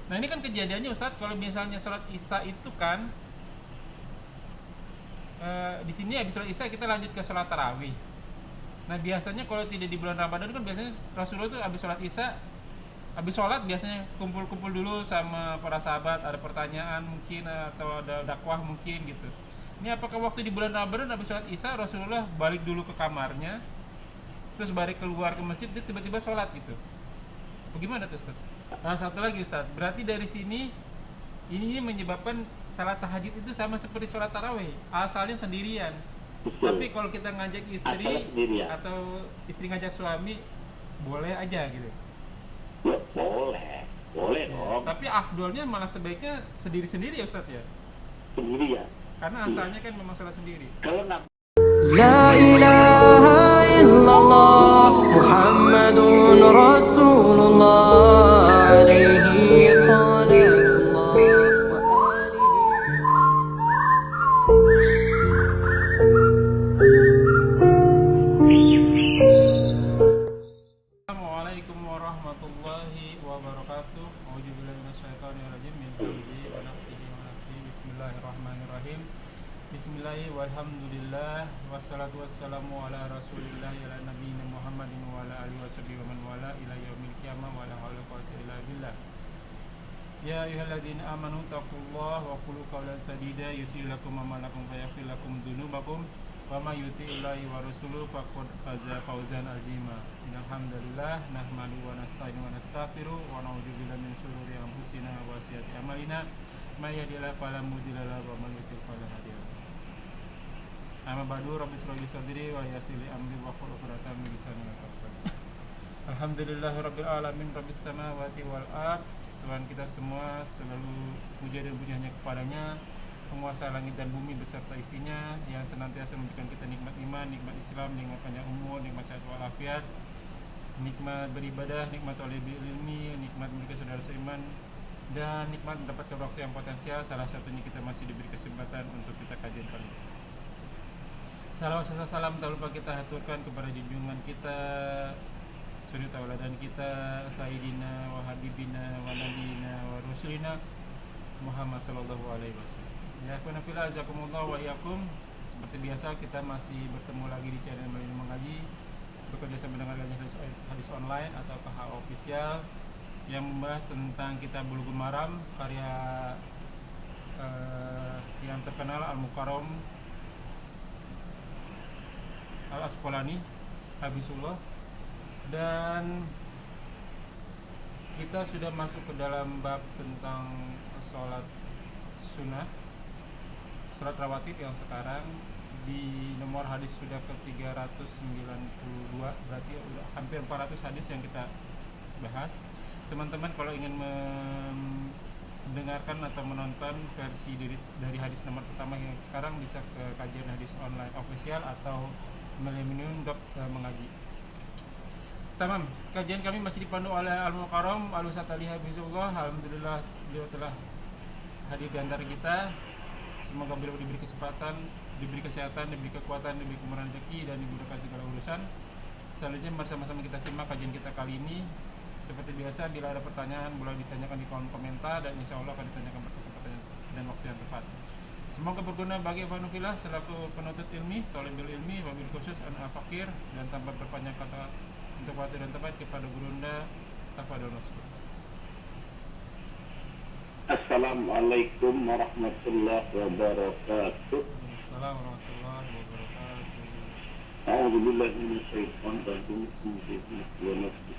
Nah ini kan kejadiannya Ustadz, kalau misalnya sholat isya itu kan di sini habis sholat isya kita lanjut ke sholat tarawih. Nah biasanya kalau tidak di bulan Ramadan kan biasanya Rasulullah tuh habis sholat isya, habis sholat biasanya kumpul-kumpul dulu sama para sahabat, ada pertanyaan mungkin atau ada dakwah mungkin gitu. Ini apakah waktu di bulan Ramadan habis sholat isya Rasulullah balik dulu ke kamarnya, terus balik keluar ke masjid dia tiba-tiba sholat gitu? Bagaimana tuh Ustaz? Nah satu lagi Ustaz, berarti dari sini ini menyebabkan salat tahajud itu sama seperti sholat tarawih, asalnya sendirian. Betul. Tapi kalau kita ngajak Asalnya istri sendirian. atau istri ngajak suami, boleh aja gitu. Ya, boleh. Boleh Ya, dong. tapi afdolnya malah sebaiknya sendiri-sendiri ya Ustadz ya. Sendirian. Karena Iya. asalnya kan memang sholat sendiri. Kalau nggak لا إله إلا الله محمد رسول الله عليه صلاة الله Assalamualaikum warahmatullahi wabarakatuh. Auzubillahi minasyaitonirrajim. Min hamzihi wa nafthihi wa nafthihi. Bismillahirrahmanirrahim. Bismillahi walhamdulillah wassalatu wassalamu ala rasulillah ila nabiyina Muhammadin wa ala alihi washabihi wa man wala ila yaumil qiyamah wa la haula wa quwwata illa billah. Ya ayyuhalladzina amanu taqullaha wa qulu qawlan sadida yuslih lakum a'malakum wa yaghfir lakum dzunubakum wa may yuti'illahi wa rasulahu faqad faza fawzan azima. Innal hamdalillah nahmadu wa nasta'inu wa nastaghfiruh wa na'udzu billahi min shururi anfusina wa sayyiati a'malina may yahdihillahu fala mudilla lahu wa may yudlil fala hadiya lahu. Amma ba'du rabbi shrah li sadri wa yassir li amri wa hlul 'uqdatam min lisani yafqahu qawli. Alhamdulillahirabbil alamin rabbis samawati wal ard. Tuhan kita semua selalu puja dan puji hanya kepadanya, penguasa langit dan bumi beserta isinya, yang senantiasa memberikan kita nikmat iman, nikmat Islam, nikmat panjang umur, nikmat sehat walafiat, nikmat beribadah, nikmat talibul ilmi, nikmat memiliki saudara seiman, dan nikmat mendapatkan waktu yang potensial. Salah satunya kita masih diberi kesempatan untuk kita kajian kali ini. Salawat serta salam tak lupa kita haturkan kepada junjungan kita, suri tauladan kita, Sayyidina wa Habibina wa Nabiyina wa Rasulina Muhammad sallallahu alaihi wasallam. Ya akhwana fillah azakumullah wa iyyakum. Seperti biasa kita masih bertemu lagi di channel Melinu Mengaji, bekerja sama dengan hadis online atau KH official yang membahas tentang kitab Bulughul Maram karya yang terkenal Al-Mukarram Al-Asqalani Habibullah. Dan kita sudah masuk ke dalam bab tentang sholat sunnah, sholat rawatib, yang sekarang di nomor hadis sudah ke 392, berarti udah hampir 400 hadis yang kita bahas. Teman-teman kalau ingin mendengarkan atau menonton versi dari hadis nomor pertama yang sekarang, bisa ke kajian hadis online official atau Mengaji. Tamam, kajian kami masih dipandu oleh Al-Mukarram Al-Ustadz Ali Habibullah. Alhamdulillah beliau telah hadir di antara kita. Semoga beliau diberi kesempatan, diberi kesehatan, diberi kekuatan, diberi kemurahan rezeki, dan dimudahkan segala urusan. Selanjutnya bersama-sama kita simak kajian kita kali ini. Seperti biasa, bila ada pertanyaan boleh ditanyakan di kolom komentar, dan insya Allah akan ditanyakan pada kesempatan dan waktu yang tepat. Semoga berguna bagi Ikhwanufillah selaku penuntut ilmi, thalibul ilmi, wabil khusus anak fakir, dan tanpa berpanjang kata untuk waktu dan tempat kepada Gurunda Tafadhol Mas'ud. Assalamualaikum warahmatullahi wabarakatuh. Assalamualaikum warahmatullahi wabarakatuh. A'udzu billahi minasyaitonir rajim. Bismillahirrahmanirrahim.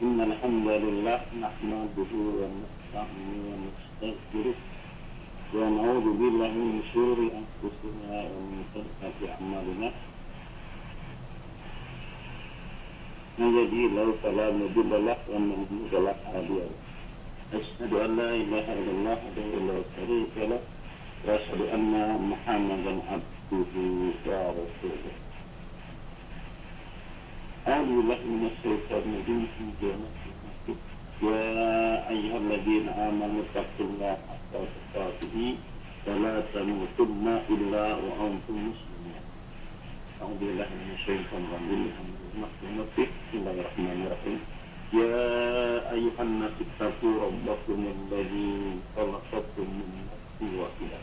Innal hamdalillah nahmaduhu wa nasta'inuhu wa nastaghfiruh wa na'udzu billahi min shururi anfusina wa min sayyiati a'malina. من يهده الله فلا مضل له ومن يضلل فلا هادي له. أشهد أن لا إله إلا الله وحده لا شريك له وأشهد أن محمدا عبده ورسوله. أعوذ بالله من الشيطان الرجيم. يا أيها الذين آمنوا اتقوا الله حق تقاته ولا تموتن إلا وأنتم مسلمون. أعوذ بالله من الشيطان الرجيم. Bismillahirrahmanirrahim. يا أيها الناس اتقوا ربكم الذي خلقكم من نفس واحدة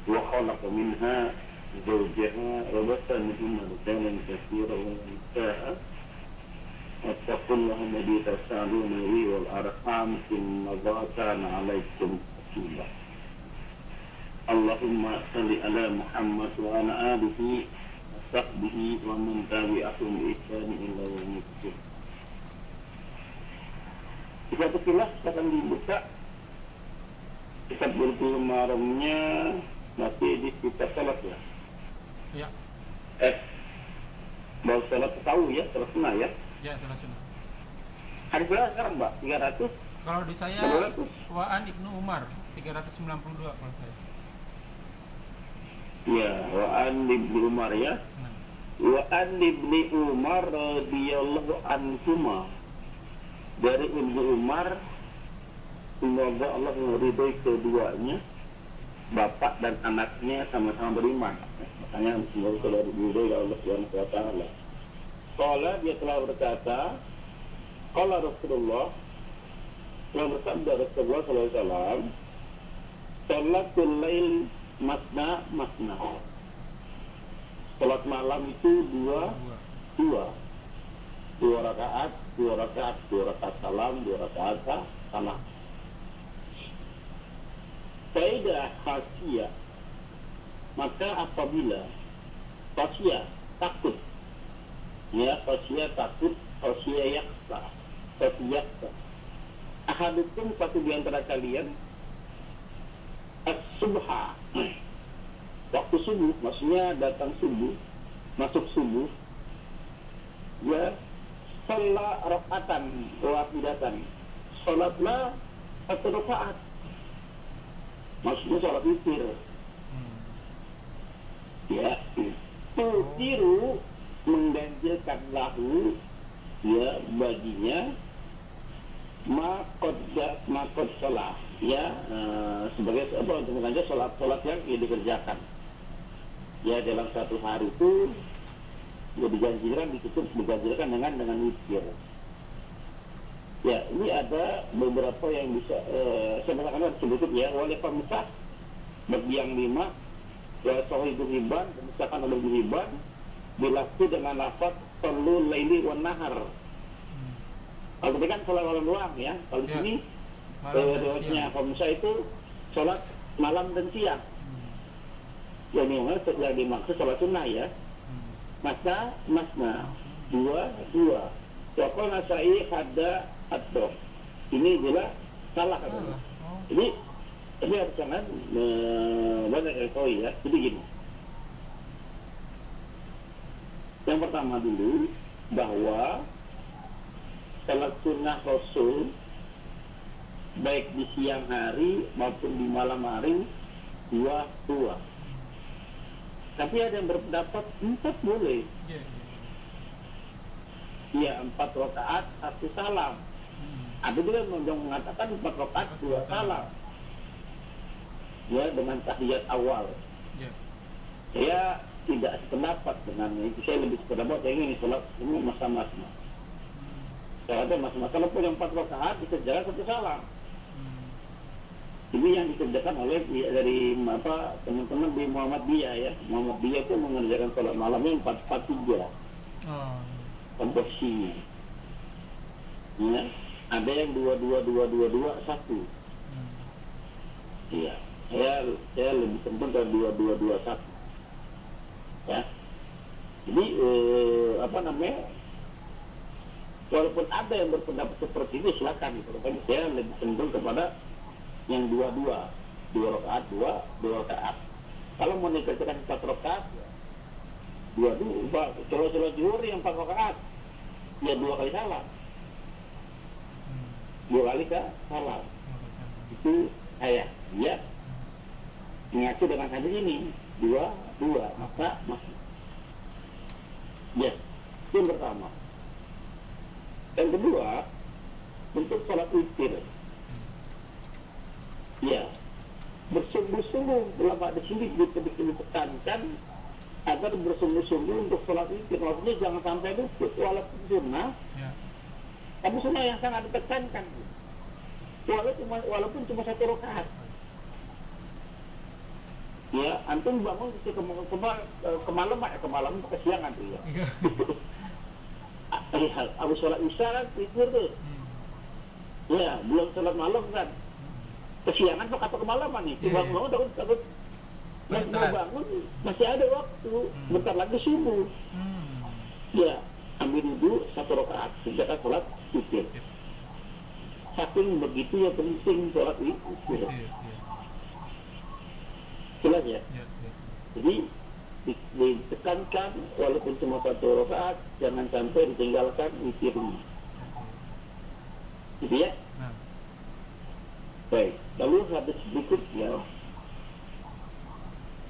وخلق منها زوجها وبث منهما رجالا كثيرا ونساء واتقوا الله الذي تساءلون به والأرحام إن الله كان عليكم رقيبا اللهم صل على محمد وعلى آله وصحبه ومن تبعهم بإحسان إلى يوم الدين. Jika sekilas akan dibuka kitab Bulughul Maramnya masih di kitab salat ya. Ya. Baru salat tahu ya, salat sunnah ya. Ya, salat sunnah. Hadis berapa sekarang Mbak? 300? Kalau di saya 200? Wa'an Ibnu Umar 392 kalau saya. Ya, Wa'an Ibnu Umar ya. Wa'an Ibnu Umar radhiyallahu anhuma. Dari Ibnu Umar, semoga Allah meridhai keduanya, bapak dan anaknya sama-sama beriman. Makanya semoga Allah meridhai Allah Subhanahu wa taala. Qala, dia telah berkata, qala Rasulullah, telah bersabda Rasulullah sallallahu alaihi wasallam, salatul lail masna masna. Salat malam itu dua rakaat salam, 2 rakaat salam. Faidah khasiyah, maka apabila khasiyah takut, ya khasiyah takut, khasiyah yaksa, ahadukum satu di antara kalian as-subha, waktu subuh, maksudnya datang subuh, masuk subuh, ya sholat rakaatan wahidatan, sholatlah 1 rakaat, maksudnya sholat witir. Ya, tiru mengganjilkan lahu, ya baginya makod sholat, ya sebagai apa untuk mengganjil sholat yang dikerjakan. Ya dalam satu hari itu ya diganjilkan dengan witir. Ya, ini ada beberapa yang bisa saya bacakan sedikit ya. Oleh pemisah bagi yang 5, ya Sahihul Hibban, misalkan oleh Hibban dilafzi dengan lafaz sallu laili wan nahar. Kalau ini kan salat malam doang ya. Kalau di sini riwayatnya pemisah itu salat malam dan siang. Ya ini yang dimaksud salat sunnah ya. Masna, 2. Wakil nasai hadda ad-doh. Ini adalah salah katanya. Ini harus jangan banyak yang tahu ya. Jadi gini. Yang pertama dulu, bahwa salat sunnah Rasul baik di siang hari maupun di malam hari 2. Tapi ada yang berpendapat 4 boleh. Ya, 4 rakaat 1 salam. Ada juga yang mengatakan 4 rakaat 2 salam. Ya, dengan tahiyat awal. Saya tidak sependapat dengan itu. Saya lebih sependapat yang ini salat semua masa-masa. Saya ada masa-masa kalau yang 4 rakaat dikerjakan 1 salam. Ini yang dikerjakan oleh dari teman-teman di Muhammadiyah ya. Muhammadiyah itu mengerjakan sholat malamnya 4-4-3 komposisinya. Ya, ada yang 2-2-2-2-2-1. Iya, saya lebih cenderung ke 2-2-2-1. Ya, jadi walaupun ada yang berpendapat seperti itu silakan gitu. Tapi saya lebih cenderung kepada yang 2 rakaat, 2 rakaat. Kalau mau dikerjakan 4 rakaat, 2. Kalau zuhur yang 4 rakaat, ya 2 kali salam. 2 kali salam. Itu saya, ya mengacu dengan hadis ini 2, maka masuk. Ya, itu yang pertama. Yang kedua, untuk sholat witir. Ya, bersungguh-sungguh dalam hadis ini ditekankan agar bersungguh-sungguh untuk sholat witir. Maksudnya jangan sampai luput walaupun sunnah. Tapi sunnah yang sangat ditekankan. Walaupun cuma 1 rakaat. Ya, antum bangun kemalam kesiangan tuh ya. Habis sholat isya kan tidur tuh. Ya, belum sholat malam kan. Kesiangan tuh atau kemalaman nih. Bangun takut mau bangun masih ada waktu. Bentar lagi subuh. Ya, ambil wudhu 1 rakaat sejak sholat witir. Saking begitu ya penting sholat witir. Jelas ya? Jadi ditekankan walaupun cuma 1 rakaat, jangan sampai ditinggalkan witirnya. Gitu ya? Baik, lalu hadis berikutnya.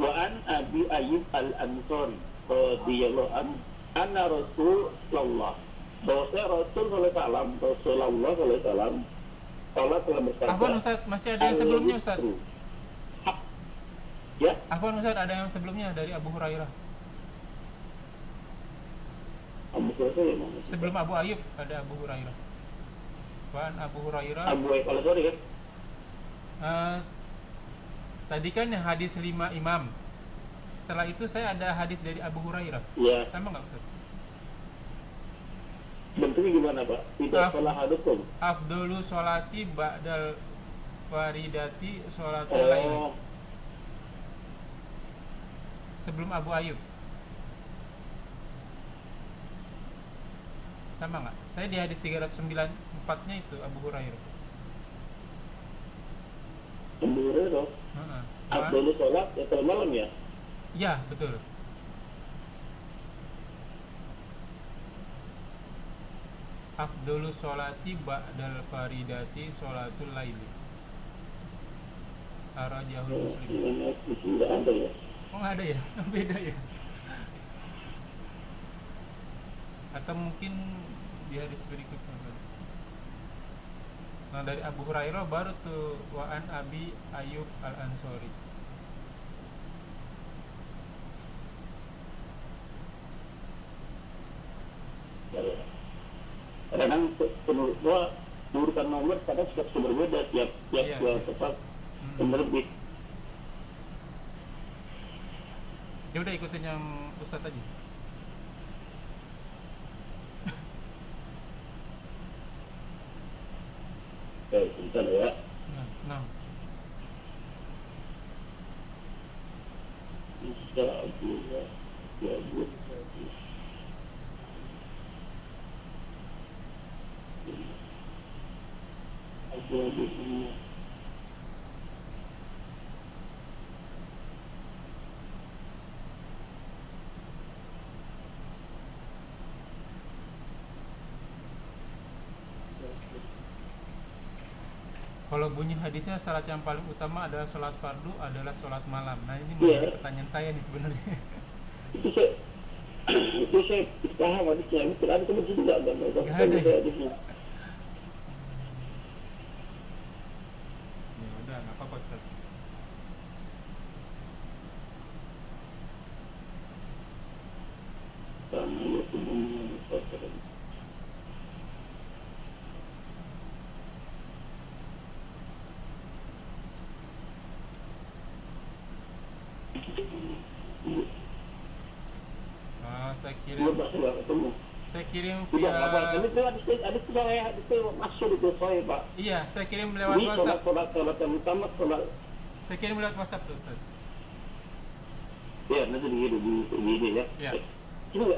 Wa an Abi Ayyub al-Ansari radhiyallahu anhu anna Rasulullah, bahwasanya Rasulullah SAW Allah telah bersabda. Afwan Ustaz, masih ada yang sebelumnya Ustaz. Ya? Afwan Ustaz, ada yang sebelumnya dari Abu Hurairah. Sebelum Abu Ayyub ada Abu Hurairah. Wan Abu Hurairah. Abu Ayyub al-Ansari kan? Tadi kan yang hadis 5 imam. Setelah itu saya ada hadis dari Abu Hurairah. Iya. Sama nggak Ustaz? Bentuknya gimana Pak? Tidak salah hadukum. Afdolu sholati ba'dal faridati sholatul laili. Sebelum Abu Ayyub. Sama nggak? Saya di hadis 394-nya itu Abu Hurairah. Abu Hurairah? Afdolu sholat ya kalau malam ya? Ya, betul. Afdolu sholati ba'dal faridati sholatul laili. Arajahul Muslim. Tidak ada ya? Oh nggak ada ya? Beda ya? Atau mungkin di hadis berikutnya. Nah dari Abu Hurairah baru tuh Wa'an Abi Ayyub al-Ansari. Kadang menurut gua urutan nomor kadang suka berbeda tiap tempat penerbit. Ya udah ikutin yang Ustadz aja. Oke, bentar ya. Nah. Insyaallah. Ya, Bu. Kalau bunyi hadisnya salat yang paling utama adalah salat fardu adalah salat malam. Nah ini menjadi pertanyaan saya nih sebenarnya. Itu saya paham hadisnya. Itu ada teman juga nggak ada ya? Ya udah nggak apa-apa Ustaz. Saya kirim via. Itu masuk itu saya Pak. Iya, saya kirim lewat WhatsApp. Sholat yang utama sholat. Saya kirim lewat WhatsApp tuh Ustaz. Ya, nanti begini ya. Ya. Coba.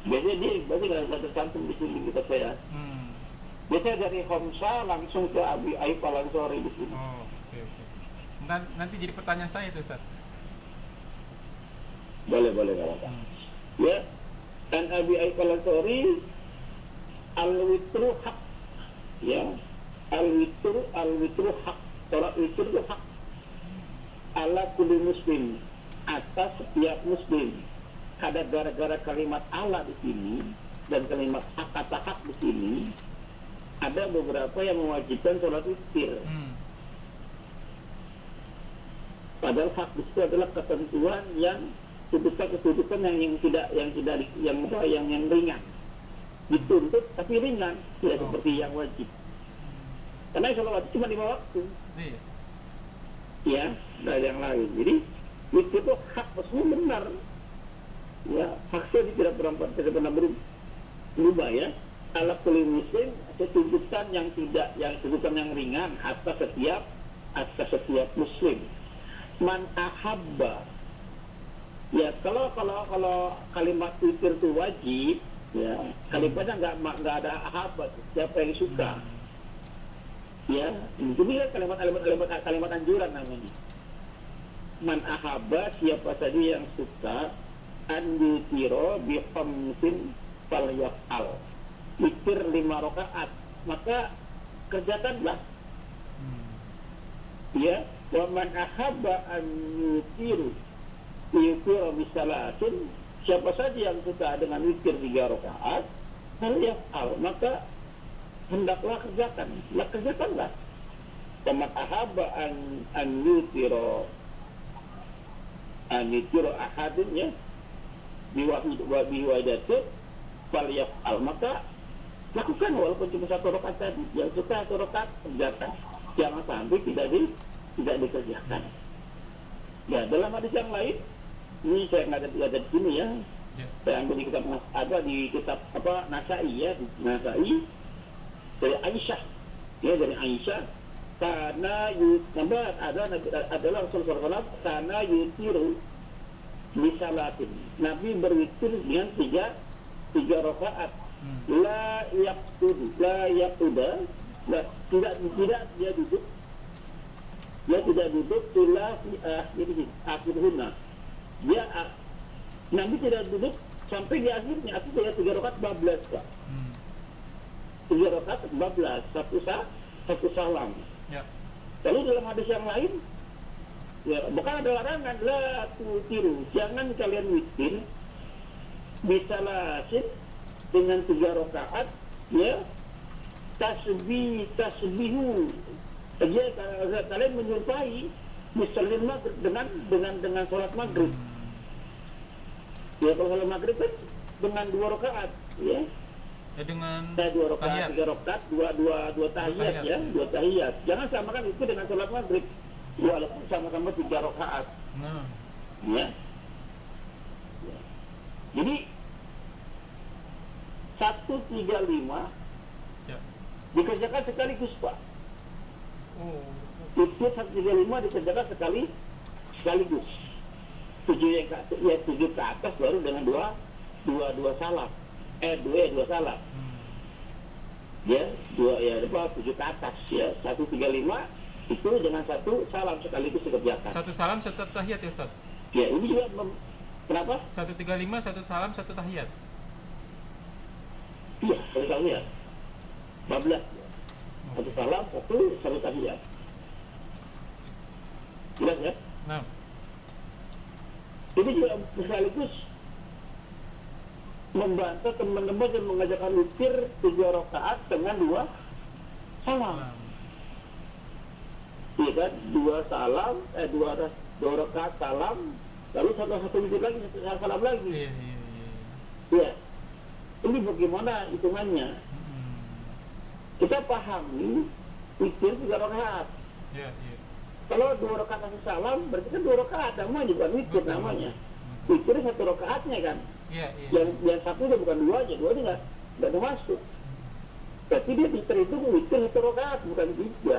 Biasanya nggak tercantum di sini kita saya. Biasanya dari Homsa langsung ke Abi Ayyub al-Ansari di sini. Oh, oke. Nanti jadi pertanyaan saya itu Ustaz. Boleh nggak apa-apa. Ya. Dan Abi Ayyub al-Ansari al-witru hak. Ya. Al-witru hak. Sholat witru itu hak. Ala kulli muslim, atas setiap muslim. Ada gara-gara kalimat Allah di sini dan kalimat hak kata hak di sini, ada beberapa yang mewajibkan sholat witir. Padahal hak itu adalah ketentuan yang kedudukan yang ringan. dituntut tapi ringan, tidak Oh. seperti yang wajib. Karena sholat wajib cuma 5 waktu, Iya. ya, dari yang lain. Jadi itu tuh hak muslim benar, ya, hak saya tidak pernah berubah ya. Ala kulli muslim tuntutan yang tuntutan yang ringan atas setiap muslim. Man ahabba, ya kalau kalimat witir itu wajib, ya kalimatnya nggak ada ahabba, siapa yang suka, ya ini kan kalimat anjuran namanya. Man ahabba, siapa saja yang suka, an yutiro bi khamsin falyaf'al, witir 5 rakaat, maka kerjakanlah. Ya, wa man ahabba an yutiru bisalatin, siapa saja yang suka dengan witir 3 rakaat, falyaf'al, maka hendaklah kerjakanlah. Wa man ahabba an yutiru ahadun, ya, biwajatun falyaf'al, maka lakukan walaupun cuma 1 rakaat tadi. Yang suka 1 rakaat kerjakan, jangan sampai tidak dikerjakan. Ya, dalam hadis yang lain, ini saya nggak ada di sini ya. Saya ambil di kitab Nasai ya, Nasai dari Aisyah, ya, dari Aisyah. Karena adalah Rasulullah karena yutiru bisalatin, Nabi berwitir dengan 3 rakaat. La yaquda, tidak dia duduk, ila fi akhirihunna, dia Nabi tidak duduk sampai di akhirnya. Artinya 3 rakaat 14, Pak. 3 rakaat 14, satu salam. Ya. Lalu dalam hadis yang lain, ya, bukan ada larangan, la tutiru, jangan kalian witir bisalasin dengan 3 rakaat, ya, tasbihu, ya, kalian menyerupai misalnya maghrib dengan sholat maghrib. Ya, kalau sholat maghrib kan dengan 2 rakaat, ya. Ya dengan 2 rakaat, 3 rakaat, dua tahiyat, ya, 2 tahiyat. Jangan samakan itu dengan sholat maghrib, walaupun sama-sama 3 rakaat. Nah. Ya. Jadi 135 Ya. dikerjakan sekaligus, Pak. Oh. Itu 135 dikerjakan sekaligus. 7 ke atas baru dengan dua salam. Dua salam. Ya, 7 ke atas, ya. 135 itu dengan 1 salam sekaligus dikerjakan. 1 salam 1 tahiyat ya, Ustaz. Ya, ini juga kenapa? 135 1 salam 1 tahiyat. Iya, 1 tahiyat. 14. 1 salam, 1 tahiyat. Jelas ya? Nah. Ini juga sekaligus membantah teman-teman yang mengajarkan witir 3 rakaat dengan 2 salam. Iya kan? 2 salam, 2 rakaat salam, lalu satu witir lagi, 1 salam lagi. Iya. Iya. Ini bagaimana hitungannya? Kita pahami witir 3 rakaat. Iya. Kalau 2 rakaat 1 salam, berarti kan 2 rakaat namanya, bukan witir namanya. Witir 1 rakaatnya kan. Iya. Yang satu itu bukan 2 aja, 2 nya nggak termasuk. Berarti dia terhitung witir 1 rakaat, bukan 3.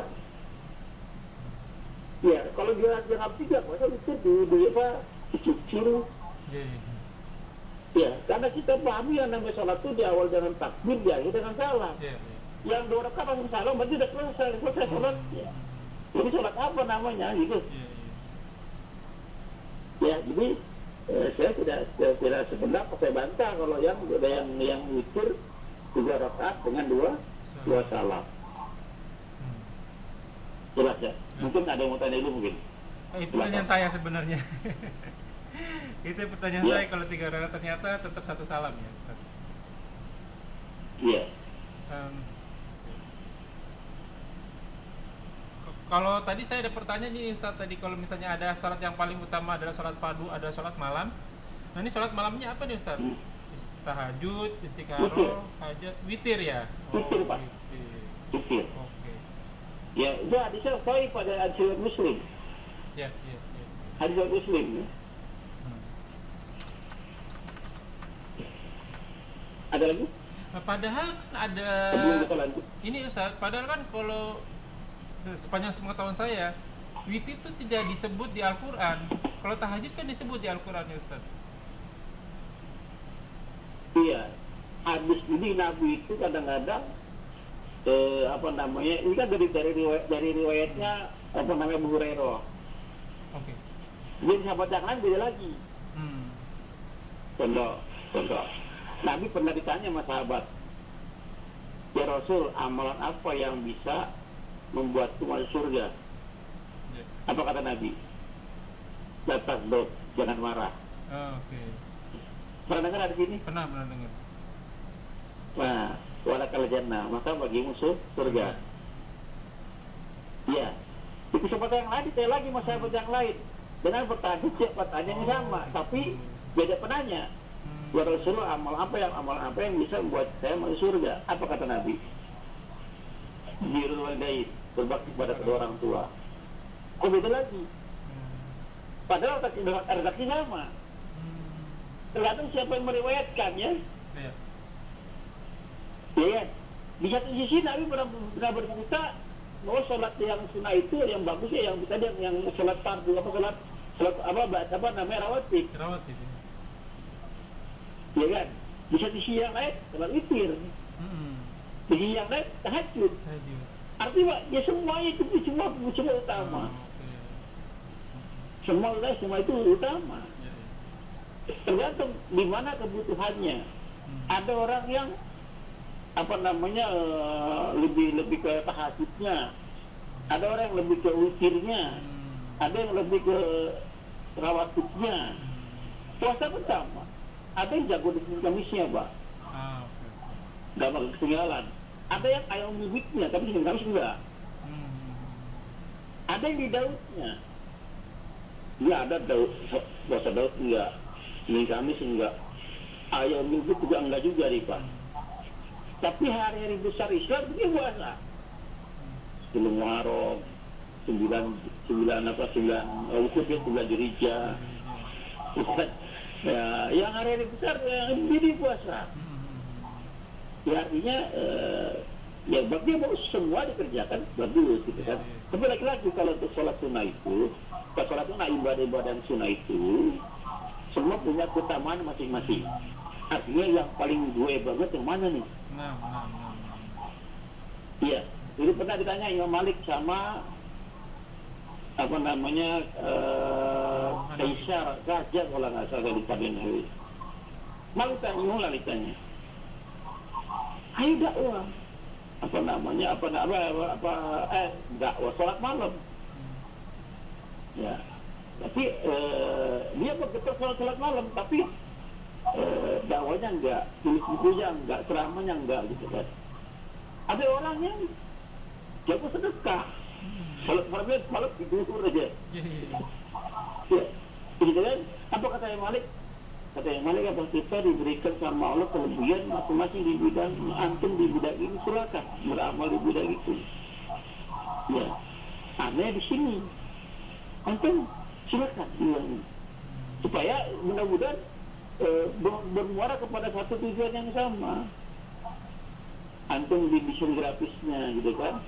Ya, kalau dia jangan 3, masa witir dicicil. Iya. Ya, karena kita pahami yang namanya sholat itu di awal dengan takbir, di akhir dengan salam. Iya. Yang 2 rakaat langsung salam, berarti sudah selesai sholatnya. Jadi sholat apa namanya gitu? Iya. Ya, jadi saya tidak sependapat, saya bantah kalau yang witir 3 rakaat dengan 2 salam. Jelas ya? Mungkin ada yang mau tanya dulu mungkin. Itu pertanyaan saya sebenarnya. Itu pertanyaan Ya. saya, kalau 3 rakaat ternyata tetap 1 salam ya, Ustaz. Iya. Kalau tadi saya ada pertanyaan nih, Ustaz, tadi kalau misalnya ada sholat yang paling utama adalah sholat fardu, ada sholat malam. Nah, ini sholat malamnya apa nih, Ustaz? tahajud, Witir. istikharah, hajat, witir ya. Witir, Pak. Witir. Witir. Oke. Ya, itu hadisnya sahih pada hadis Muslim. Ya, ya, ya. Hadis Muslim. Ya. Hmm. Ada lagi? Nah, padahal kan ada Sebelum kita lanjut. ini Ustaz, padahal kan kalau sepanjang pengetahuan saya, witir itu tidak disebut di Al-Qur'an. Kalau tahajud kan disebut di Al-Qur'an ya Ustaz. Iya. Hadis ini Nabi itu kadang-kadang ini kan dari riwayatnya Abu Hurairah. Oke. Jadi sahabat yang lain beda lagi. Hmm. Contoh. Nabi pernah ditanya sama sahabat, ya Rasul, amalan apa yang bisa membuatku masuk surga? Ya. Apa kata Nabi? Datang dok, jangan marah. Oh, oke. Pernah dengar ada di sini? Pernah dengar. Nah, walakal jannah, maka bagimu surga. Iya. Itu sahabat yang lain, ditanya lagi sama sahabat yang lain. Dengan pertanyaannya sama, tapi beda penanya. Ya Rasulullah, amal apa yang bisa membuat saya masuk surga? Apa kata Nabi? Birrul walidain, berbakti pada kedua orang tua. Kok beda lagi? Padahal redaksi sama. Tergantung siapa yang meriwayatkan ya. Iya. Ya. Di satu sisi Nabi pernah berkata bahwa sholat yang sunnah itu yang bagus ya, yang sholat fardu namanya rawatib. Rawatib. Ya kan? Di satu sisi yang lain sholat witir. Di sisi yang lain tahajud. Artinya ya semuanya itu semua utama. Semua itu utama. Tergantung di mana kebutuhannya. Ada orang yang lebih ke tahajudnya, ada orang yang lebih ke witirnya, ada yang lebih ke rawatibnya. Puasa pun sama. Ada yang jago di Kamisnya, Pak. Gak bakal ketinggalan. Ada yang ayam bibitnya, tapi Senin Kamis enggak. Ada yang di Daudnya. Ya ada Daud, puasa Daud enggak. Senin Kamis enggak. Ayam bibit juga enggak juga, Pak. Tapi hari-hari besar Islam dia puasa. 10 Muharram, 9 Dzulhijjah. Ya, yang hari-hari besar ini puasa. Ya artinya ya bagi mau semua dikerjakan bagus gitu kan. Tapi lagi-lagi kalau untuk sholat sunnah itu, kalau sholat sunnah ibadah sunnah itu semua punya keutamaan masing-masing. Artinya yang paling gue banget yang mana nih? Iya, jadi pernah ditanya Imam Malik sama Kaisar Raja kalau nggak salah di Padang. Malik tanya, ayo dakwah, dakwah sholat malam. Ya, tapi dia betul sholat malam, tapi dakwahnya enggak, tulis bukunya enggak, ceramahnya enggak gitu kan. Ada orang yang jago sedekah, sholat malam tidur aja. Ya, gitu kan? Apa kata Imam Malik? Kata Imam Malik, apa kita diberikan sama Allah kelebihan masing-masing di bidang antum di bidang ini, silakan beramal di bidang itu. Ya, aneh di sini, antum silakan bilang supaya mudah-mudahan bermuara kepada satu tujuan yang sama. Antum di desain grafisnya gitu kan,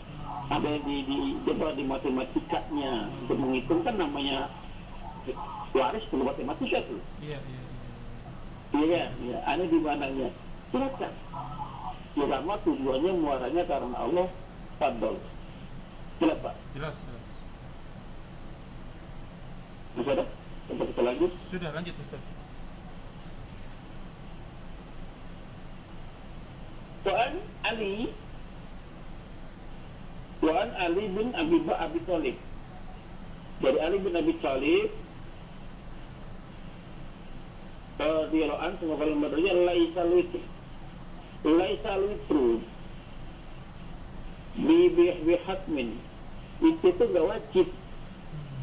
ada yang di matematikanya untuk menghitung kan namanya waris perlu matematika tuh. Iya, ada di mananya. Silakan. Selama tujuannya muaranya karena Allah, fadol. Jelas Pak? Jelas. Masih ada? Kita lanjut? Sudah lanjut Ustaz. Wa'an Ali bin Abi Thalib. Dari Ali bin Abi Thalib radhiyallahu anhu, semoga Allah berdoa, laisal witru bi hatmin, itu enggak wajib,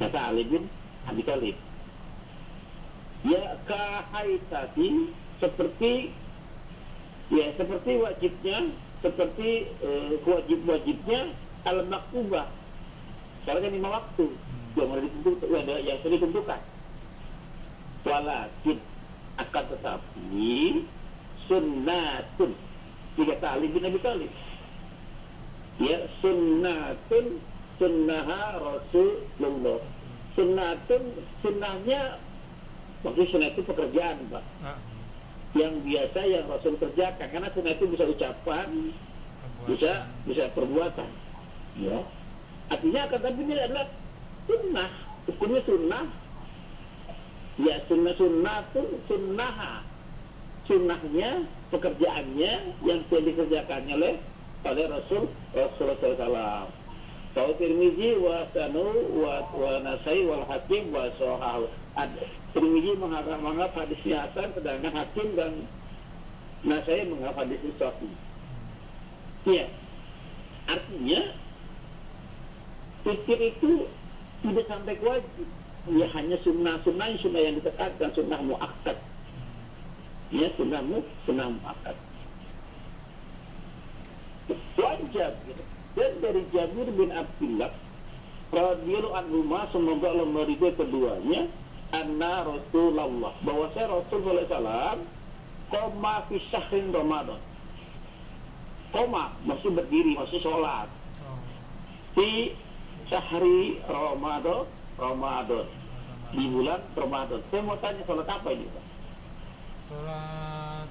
kata Ali bin Abi Thalib. Ya kahaitati, seperti Ya, seperti wajibnya, seperti wajib-wajibnya al-maktubah. Soalnya 5 waktu yang sudah ditentukan. Walakin akan tetapi sunnatun 3 kali bin Abi Thalib. Ya, sunnatun sunnaha Rasulullah. Sunnatun sunnahnya, maksudnya sunnah itu pekerjaan, Pak. Yang biasa yang Rasul kerjakan, karena sunnah itu bisa ucapan, bisa perbuatan. Ya. Artinya kata ini adalah sunnah, hukumnya sunnah. Ya, sunnah itu sunnaha, sunnahnya, pekerjaannya yang telah dikerjakannya oleh Rasulullah SAW. Kalau Tirmizi wa Sanu wa Nasai wal Hakim wa Sohahu. Tirmizi menganggap hadisnya hasan, sedangkan Hakim dan Nasai menganggap hadisnya sahih. Ya, artinya fikir itu tidak sampai wajib. Ya, hanya sunnah yang ditekankan, sunnah muakkad. Ya, sunnah muakkad. Wajib. Dan dari Jabir bin Abdullah radhiyallahu anhu, semoga Allah meridhai keduanya, anna Rasulullah, bahwa saya Rasulullah SAW qoma fi syahrin Ramadan. Qoma masih berdiri, masih sholat di syahri Ramadan, di bulan Ramadan. Saya mau tanya, sholat apa ini, Pak? Sholat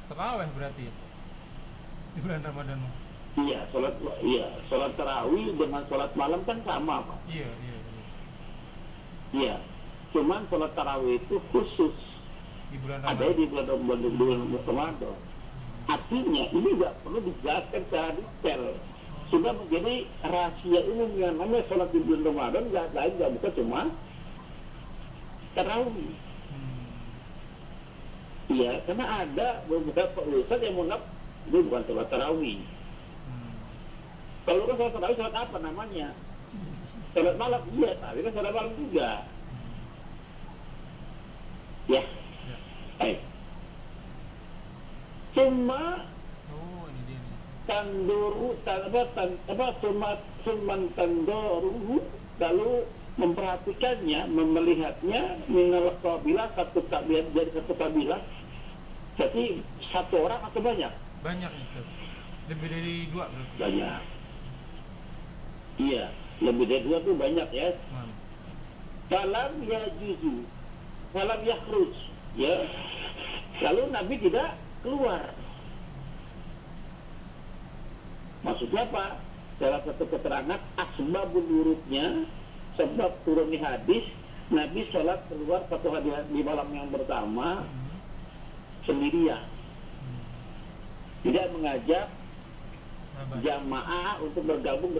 tarawih berarti di bulan Ramadan. Iya, sholat tarawih dengan sholat malam kan sama, Pak. Iya. Iya, cuman sholat tarawih itu khusus Di bulan ada Ramadan. di bulan Ramadan. Artinya ini nggak perlu dijelaskan secara detail. Sudah menjadi rahasia umum yang namanya sholat di bulan Ramadan nggak bukan cuma tarawih. Iya, karena ada beberapa ustaz yang menganggap ini bukan sholat tarawih. Kalau kan sholat tarawih, sholat apa namanya? Sholat malam, iya, tapi kan sholat malam juga. Ya, baik. Cuma ini dia nih. Suman tandoruhu, lalu memperhatikannya, melihatnya, minal kabilah, satu kabilah dari satu kabilah. Jadi satu orang atau banyak? Banyak nih, Ustaz. Lebih dari 2 berarti. Banyak. Iya, lebih dari 2 tuh banyak ya. Falam yajuzu, falam yakhruj, ya. Lalu Nabi tidak keluar. Maksudnya apa? Salah satu keterangan asbabul wurudnya, sebab turunnya hadis, Nabi sholat keluar satu hari di malam yang pertama sendirian, tidak mengajak jamaah untuk bergabung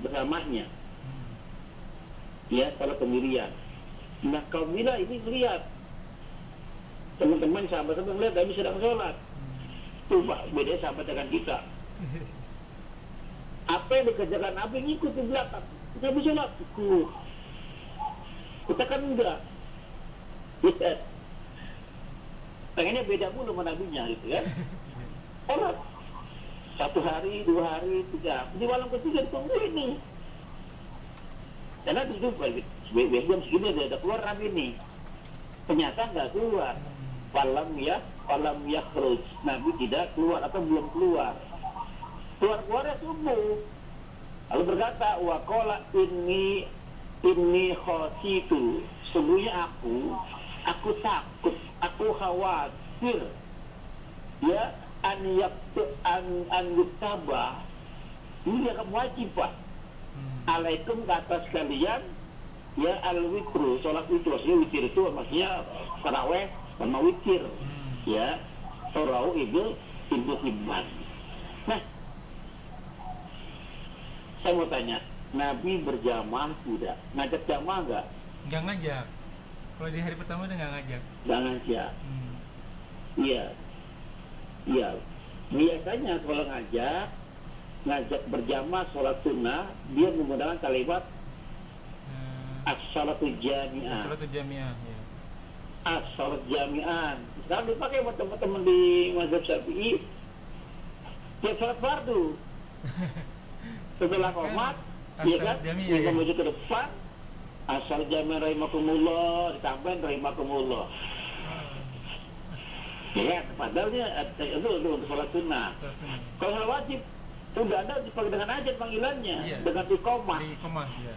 bersamanya. Ya, kalau sendirian. Nah, kaum Mila ini melihat teman-teman sahabat-sahabat melihat Nabi sedang sholat. Tuh Pak, beda sahabat dengan kita. Apa yang dikerjakan Nabi ngikut di belakang. Nabi sholat, kita kan enggak. Kita pengennya beda mulu sama Nabinya gitu kan. Sholat 1 hari, 2 hari, 3. Di malam ketiga tunggu ini. Karena itu jam segini ada keluar Nabi ini. Ternyata nggak keluar. Falam yakhruj. Nabi tidak keluar atau belum keluar. Keluarnya subuh. Lalu berkata, wa qala inni khasitu. Sungguhnya aku takut, aku khawatir. Ya, an yuktaba. Ini akan wajib, Pak. Alaikum ke atas kalian, ya al-witru, sholat witru. Maksudnya witir itu maksudnya tarawih sama witir. Ya, Rawahu Ibnu Hibban. Nah, saya mau tanya, Nabi berjamaah tidak? Ngajak jamaah enggak? Nggak ngajak. Kalau di hari pertama udah nggak ngajak. Nggak ngajak. Iya. Iya. Biasanya kalau ngajak berjamaah sholat sunnah, dia menggunakan kalimat as-salatu jami'ah. As-salatu jami'ah, ya. As-salat jami'an. Sekarang dipakai buat teman-teman di mazhab Syafi'i, dia sholat fardu. Setelah qomat, ya kan, jami'ah, dia ya. menuju ke depan, asal jami'ah rahimakumullah, ditambahin rahimakumullah. Ya, padahal dia itu untuk sholat sunnah. Sholat sunnah. Kalau sholat wajib, udah ada dipakai dengan azan panggilannya, Iya. dengan iqamah. Di komah, ya.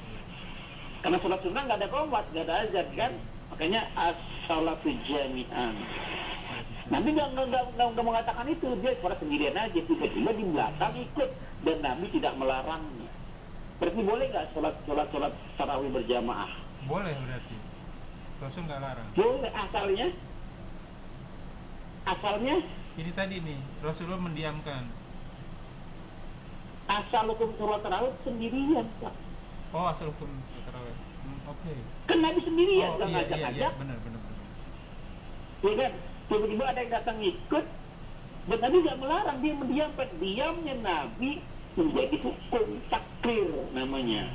Karena sholat sunnah nggak ada qomat, nggak ada azan kan, makanya as-sholatu jami'an. Nabi nggak mengatakan itu, dia sholat sendirian aja, tiba-tiba di belakang ikut dan Nabi tidak melarangnya. Berarti boleh nggak sholat tarawih berjamaah? Boleh berarti. Rasul nggak larang. Boleh, asalnya Ini tadi nih, Rasulullah mendiamkan. asal hukum sholat tarawih sendirian, Pak. Oh, asal hukum tarawih. Oke. Kan Nabi sendirian, Oh, nggak iya, ngajak-ngajak, benar. ya kan? Tiba-tiba ada yang datang ikut, dan Nabi nggak melarang, dia mendiamkan. Diamnya Nabi menjadi hukum takrir namanya.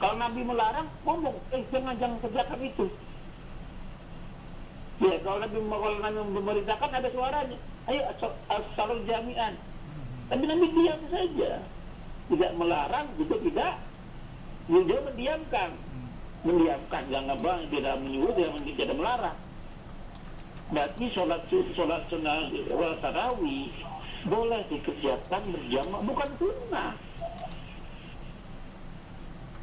Kalau Nabi melarang, ngomong, jangan kerjakan itu. Ya, kalau Nabi memerintahkan ada suaranya, ayo salat jami'an. Tapi Nabi diam saja, tidak melarang, juga tidak, dia mendiamkan, jangan bang, tidak menyuruh, tidak melarang. Berarti sholat sunnah tarawih boleh dikerjakan berjamaah, bukan sunnah.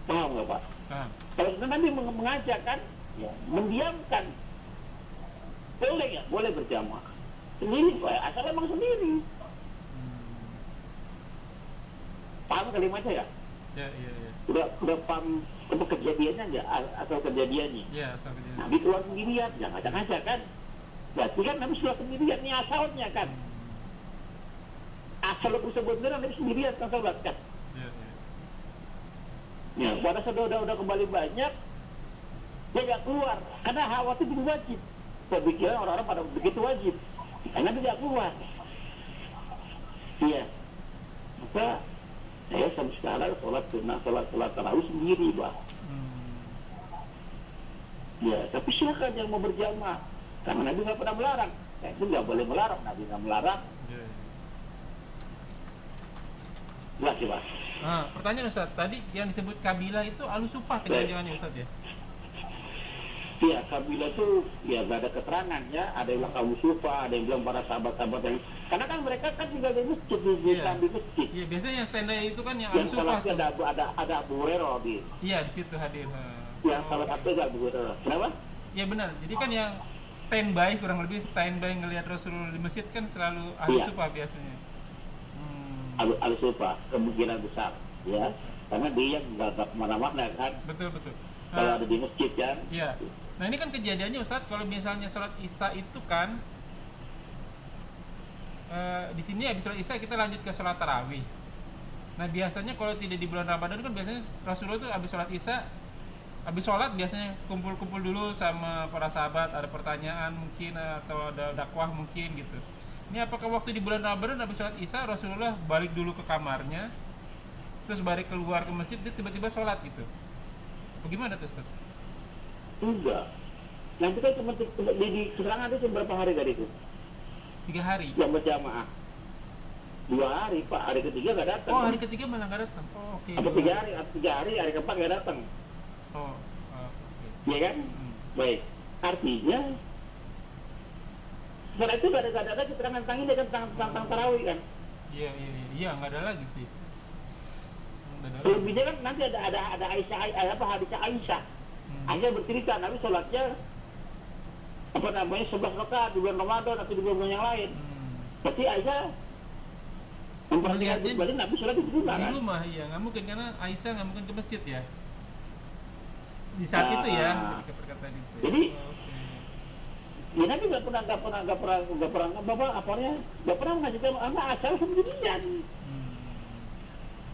Paham nggak Pak? Paham. Kalau sunnah Nabi mengajak kan, ya, mendiamkan. Boleh nggak? Boleh berjamaah sendiri, Pak. Asal emang sendiri. Paham kalimatnya ya? Ya. Udah paham kejadiannya nggak? Asal kejadiannya. Ya, asal kejadian. Nabi keluar sendirian, jangan ngajak-ngajak kan? Berarti kan Nabi sudah sendirian nih asalnya kan? Asal lu sebenarnya Nabi sendirian kan sahabat kan? Ya. Ya, pada saat udah kembali banyak, dia nggak keluar karena khawatir itu wajib. Saya pikir orang-orang pada begitu wajib, karena dia nggak keluar. Iya, maka saya sampai sekarang sholat tarawih sendiri, Pak. Ya, tapi silakan yang mau berjamaah, karena Nabi nggak pernah melarang. Itu nggak boleh melarang, Nabi nggak melarang. Ya. Jelas sih, Pak. Nah, pertanyaan Ustaz, tadi yang disebut kabilah itu Al-Sufah jangan-jangan ya Ustaz ya? Ya, kabilah itu ya nggak ada keterangan ya. Ada yang bilang kaum Sufa, ada yang bilang para sahabat-sahabat yang, karena kan mereka kan tinggal di masjid, di masjid. Iya, biasanya yang standby itu kan yang Yang Al-Sufah salah tuh. ada Abu Hurairah di. Iya, di situ hadir. Yang salah satu ada Abu Hurairah. Kenapa? Iya benar. Jadi kan yang standby kurang lebih standby ngelihat Rasulullah di masjid kan selalu Al-Sufah biasanya. Al Sufa kemungkinan besar, ya. Karena dia nggak kemana-mana kan. Betul. Kalau ada di masjid kan. Iya. Nah ini kan kejadiannya Ustadz, kalau misalnya sholat Isya itu kan di sini habis sholat Isya kita lanjut ke sholat tarawih. Nah biasanya kalau tidak di bulan Ramadan kan biasanya Rasulullah itu habis sholat Isya, habis sholat biasanya kumpul-kumpul dulu sama para sahabat, ada pertanyaan mungkin atau ada dakwah mungkin gitu. Ini apakah waktu di bulan Ramadan habis sholat Isya Rasulullah balik dulu ke kamarnya, terus balik keluar ke masjid, dia tiba-tiba sholat gitu? Bagaimana tuh Ustaz? Enggak. Nanti kan cuma di keterangan itu berapa hari dari itu? 3 hari. Yang berjamaah 2 hari, Pak. Hari ketiga nggak datang. Oh, hari ketiga malah nggak datang. Oh, oke. Atau 3 hari, hari keempat nggak datang. Oh, oke. Iya kan? Baik. Artinya setelah itu nggak ada keterangan tentang ini kan, tentang tarawih kan? Iya, nggak ada lagi sih. Lebihnya kan nanti ada Aisyah, hadis Aisyah. Aisyah bercerita Nabi sholatnya 11 rakaat di bulan Ramadan atau di bulan yang lain. Berarti Aisyah memperlihatkan kembali Nabi sholat di rumah kan? Di rumah, iya, nggak mungkin karena Aisyah nggak mungkin ke masjid ya. Di saat itu ya, ketika perkataan itu. Jadi, ya, Nabi nggak pernah mengajarkan anak asal sendirian.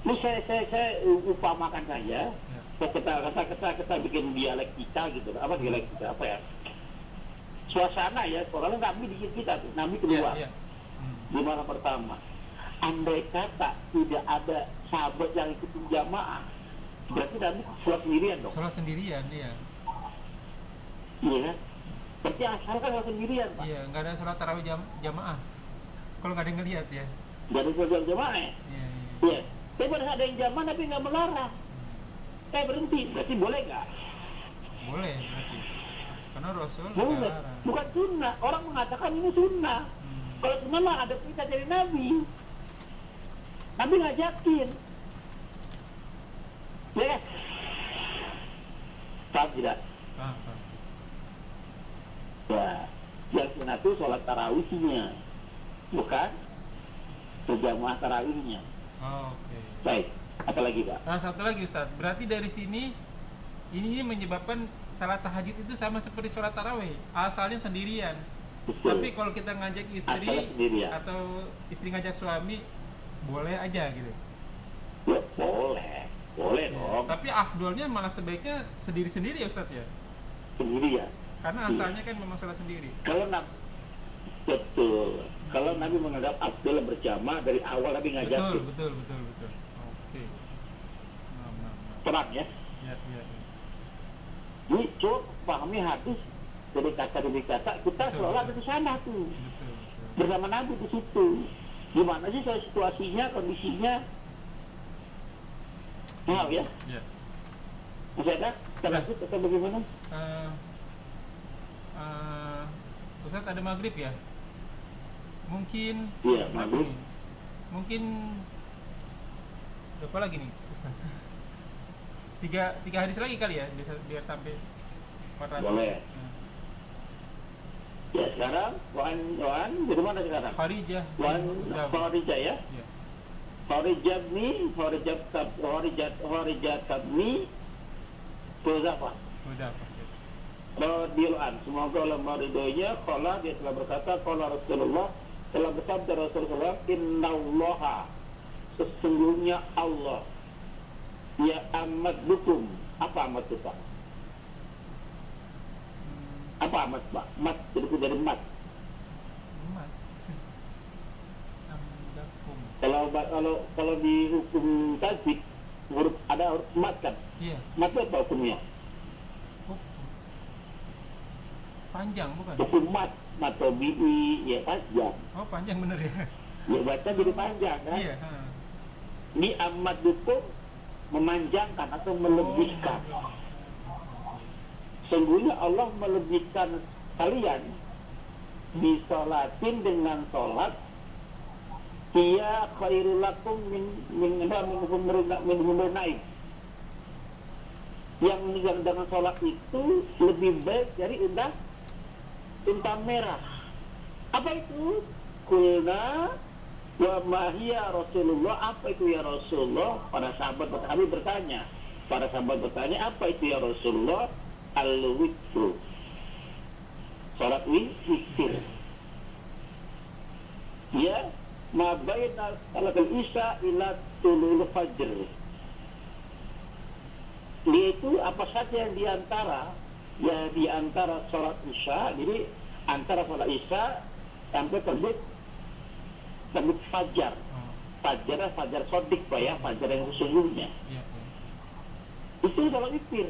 Ini saya upamakan saja. Kita bikin dialektika gitu. Apa dialektika? Apa ya? Suasana ya. Kalau Nabi di kita tuh, Nabi keluar di malam pertama. Andai kata tidak ada sahabat yang ikut jamaah, berarti Nabi sholat sendirian dong. sholat sendirian, iya. Iya kan? Berarti asal kan sholat sendirian, Pak. Iya, nggak ada sholat tarawih jamaah. Kalau nggak ada yang ngelihat ya. Nggak ada sholat jamaah ya. Iya. Iya. Tapi pada saat ada yang jamaah Nabi nggak melarang. Berhenti, berarti boleh nggak? Boleh berarti. Karena Rasul nggak Boleh. larang. Bukan sunnah. Orang mengatakan ini sunnah. Kalau sunnah mah ada perintah dari Nabi. Nabi ngajakin. Ya kan? Paham tidak? Paham. Ya, yang sunnah itu sholat tarawihnya, bukan berjamaah tarawihnya. Oh, oke. Baik, apa lagi Pak? Nah, satu lagi Ustaz. Berarti dari sini ini menyebabkan salat tahajud itu sama seperti sholat tarawih, asalnya sendirian. Betul. Tapi kalau kita ngajak istri Asalnya sendirian. atau istri ngajak suami, boleh aja gitu. Ya, boleh dong, Tapi afdolnya malah sebaiknya sendiri-sendiri ya Ustaz ya. sendirian. Karena asalnya kan memang sholat sendiri. Kalau betul, kalau Nabi menganggap Abdul berjamaah dari awal Nabi ngajakin. Betul. Oke. Nah. Terang ya. Ya. Ini coba pahami hadis dari kata kita Betul, sholat betul. di sana tuh Betul. bersama Nabi di situ. Gimana sih situasinya, kondisinya? Paham ya? Ya. Masih ada? Kita lanjut atau bagaimana? Ustaz ada maghrib ya? Mungkin Iya, berapa maghrib. nih? Mungkin berapa lagi nih Ustaz? tiga hadis lagi kali ya, biar sampai 400. Boleh. Ya sekarang Wan dari mana sekarang? Kharijah Wan Zawj. Kharijah ya. Ya. Kharijah tabni Huzaifah Udah apa? radhiyallahu anhu. Semoga Allah meridhoinya. Qala, dia telah berkata, qala Rasulullah, telah bersabda Rasulullah, innallaha, sesungguhnya Allah, ya amat dukum. Apa amat itu Pak? Apa amat Pak? Mat itu dari mat. Umat. Amdakum. Kalau di hukum tasbih huruf ada huruf mat kan? Iya. Mat itu apa hukumnya? Oh. Panjang bukan? Hukum mat tobi'i ya panjang. Oh, panjang bener ya. Ya baca jadi panjang kan? Iya, Ini amat dukum memanjangkan atau melebihkan. Sungguhnya Allah melebihkan kalian disolatin dengan sholat. Ia khairul lakum min naik. Yang dengan sholat itu lebih baik dari unta merah. Apa itu? Kulna wa mahiya Rasulullah. Apa itu ya Rasulullah? Para sahabat bertanya. Apa itu ya Rasulullah? Al-witru, sholat witir. Ya, ma baina salatul isya ila tulul fajr. Yaitu apa saja yang diantara sholat isya, jadi antara sholat isya sampai terbit fajar. Fajar sodik Pak ya, fajar yang sesungguhnya. Iya. Itu sholat witir.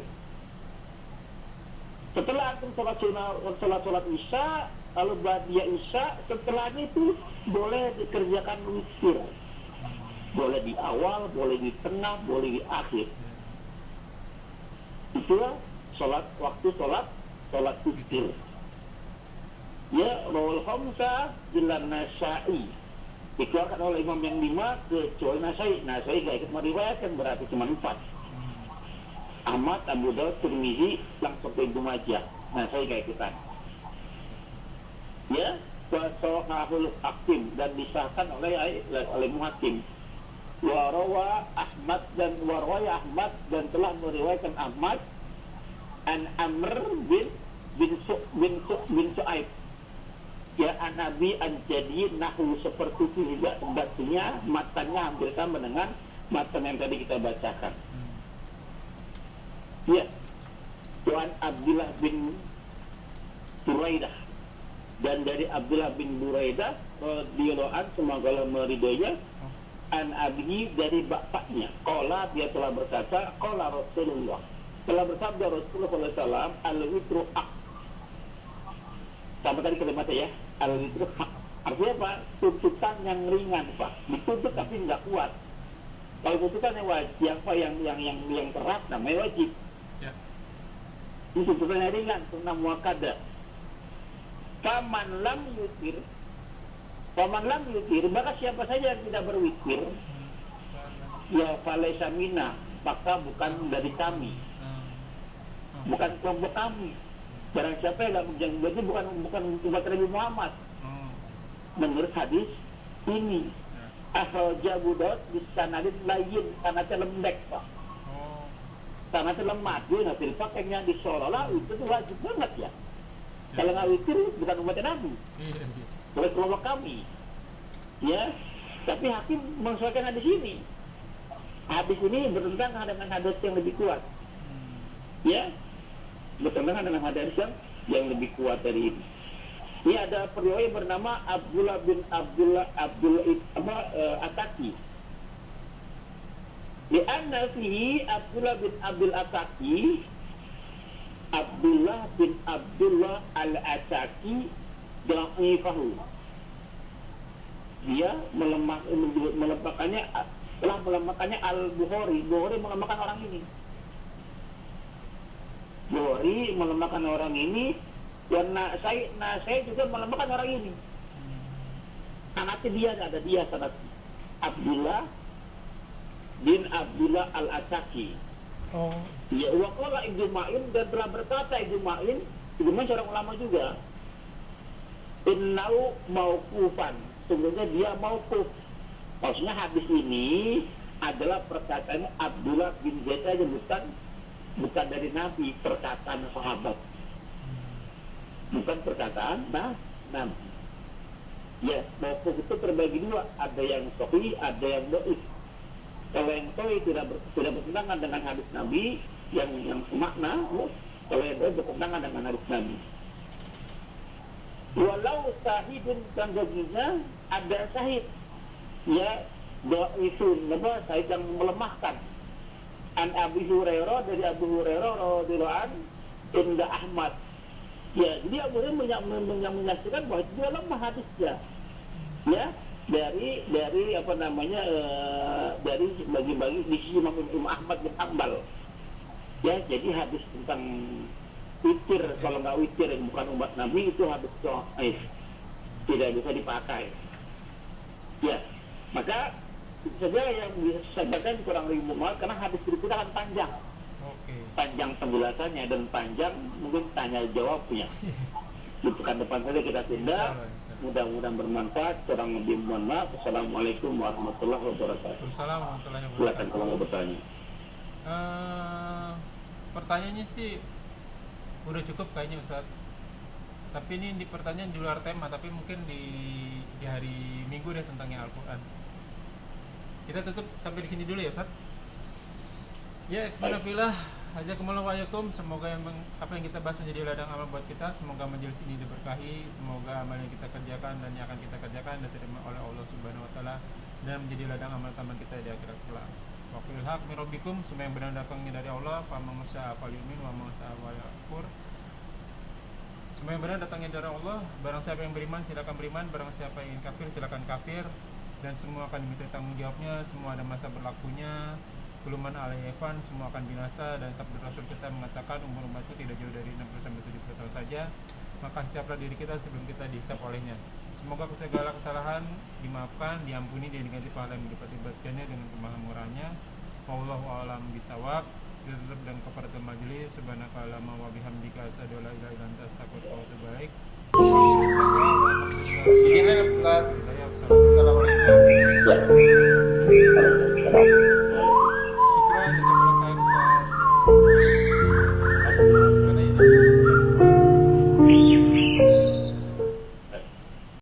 Setelah antum sholat isya, kalau ba'diyah isya, setelahnya itu boleh dikerjakan witir. Boleh di awal, boleh di tengah, boleh di akhir. Itulah waktu sholat witir. Ya, rawal khamsah bilan Nasa'i. Dikeluarkan oleh imam yang 5 kecuali Nasa'i. Nasa'i gak ikut meriwayatkan, berarti cuma 4. Ahmad, Abu Daud, Tirmizi, langsung ke Ibnu Majah. Nah, saya kayak ikutan. Ya, wasahahul hakim dan disahkan oleh muhakim. Warwa Ahmad dan telah meriwayatkan Ahmad an Amr bin Su'aib. Ya, an-Nabi an-Jadi nahu seperti itu juga sebetulnya matanya hampir sama dengan matan yang tadi kita bacakan. Ya, Tuan Abdullah bin Buraidah, dan dari Abdullah bin Buraidah radhiyallahu anhu, semoga Allah meridhoinya, an abihi, dari bapaknya. Qala, dia telah berkata, qala Rasulullah, telah bersabda Rasulullah SAW, al-witru haq. Sama tadi kalimatnya ya, al-witru haq. Artinya apa? Tuntutan yang ringan, Pak. Dituntut tapi nggak kuat. Kalau tuntutan yang wajib, yang keras namanya wajib. Ya. Ini tuntutan yang ringan, sunnah muakkadah. Faman lam yutir, maka siapa saja yang tidak berwitir, ya falaisa minna, maka bukan dari kami, bukan kelompok kami. Barang siapa yang berarti bukan umat Nabi Muhammad. Menurut hadis ini, akhraja Abu Daud bisanadin lain, sanadnya lembek, Pak. Sanadnya lemah, dia nanti dipakainya di seolah-olah itu tuh wajib banget ya. Kalau nggak witir bukan umat Nabi, bukan kelompok kami, ya. Tapi hakim menyesuaikan hadis ini. Hadis ini bertentangan dengan hadis yang lebih kuat, ya. Bertentangan dengan hadis yang lebih kuat dari ini. Ini ada periwayat bernama Abdullah bin Ataki. Di anna fihi Abdullah bin Abdullah al-Ataki da'ifahu. Dia telah melemahkannya Al-Bukhari. Bukhari melemahkan orang ini. Bukhari melemahkan orang ini, dan saya juga melemahkan orang ini. Sanadnya dia ada sanad Abdullah bin Abdullah al-Ataki. Ya, waqala Ibnu Ma'in, dan telah berkata Ibnu Ma'in seorang ulama juga, innau mauqufan, sungguhnya dia mauquf. Maksudnya hadis ini adalah perkataan Abdullah bin Zaid saja, bukan dari Nabi, perkataan sahabat, bukan perkataan Nabi. Ya, mauquf itu terbagi dua, ada yang sahih, ada yang dhaif. Kalau yang sahih tidak bertentangan dengan hadis Nabi yang semakna, kalau yang dhaif bertentangan dengan hadis Nabi. Walau sahidun, dan baginya ada sahid, ya, dhaifun, sahid yang melemahkan. An Abu Hurairah, dari Abu Hurairah radhiyallahu anhu, inda Ahmad. Ya, jadi Abu Hurairah menyaksikan bahwa dia lemah hadisnya. Ya, dari apa namanya, dari bagi-bagi di sisi Imam Ahmad bin Hanbal. Ya, jadi hadis tentang witir, kalau nggak witir bukan umat Nabi, itu hadis dhaif, tidak bisa dipakai. Ya, maka saja yang bisa sampaikan kurang lebih muat, karena hadis berikutnya akan panjang. Panjang penjelasannya dan panjang mungkin tanya jawabnya. Di pekan depan saja kita tindak. Mudah-mudahan bermanfaat. Kurang lebih mohon maaf. Assalamualaikum warahmatullahi wabarakatuh. Assalamualaikum warahmatullahi wabarakatuh. Silakan kalau mau bertanya. Pertanyaannya sih udah cukup kayaknya, Ustaz. Tapi ini di pertanyaan di luar tema, tapi mungkin di hari Minggu deh tentangnya Al-Quran. Kita tutup sampai di sini dulu ya, Ustaz. Ya, alhamdulillah. Jazakumullahu wa'alaikum. Semoga apa yang kita bahas menjadi ladang amal buat kita. Semoga majelis ini diberkahi. Semoga amal yang kita kerjakan dan yang akan kita kerjakan diterima oleh Allah Subhanahu wa taala dan menjadi ladang amal taman kita di akhirat kelak. Wa qul haq min rabbikum, semua yang benar datangnya dari Allah. Fa man syaa falyu'min wa man syaa falyakfur. Semua yang benar datangnya dari Allah. Barang siapa yang beriman silakan beriman, barang siapa yang ingin kafir silakan kafir, dan semua akan diminta tanggung jawabnya. Semua ada masa berlakunya. Kuluman alaihifan, semua akan binasa. Dan sabda Rasul kita mengatakan umur umatku tidak jauh dari 60-70 tahun saja. Maka siaplah diri kita sebelum kita dihisab olehnya. Semoga segala kesalahan dimaafkan, diampuni, dan diganti pahala yang dilipat-libatkannya dengan kemahamurahnya. Wallahu a'lam bishawab. Kita tutup dengan kafaratul majelis. Subhanakallahumma wa bihamdika asyhadu an la ilaha illa anta astaghfiruka wa atubu ilaik. Assalamualaikum.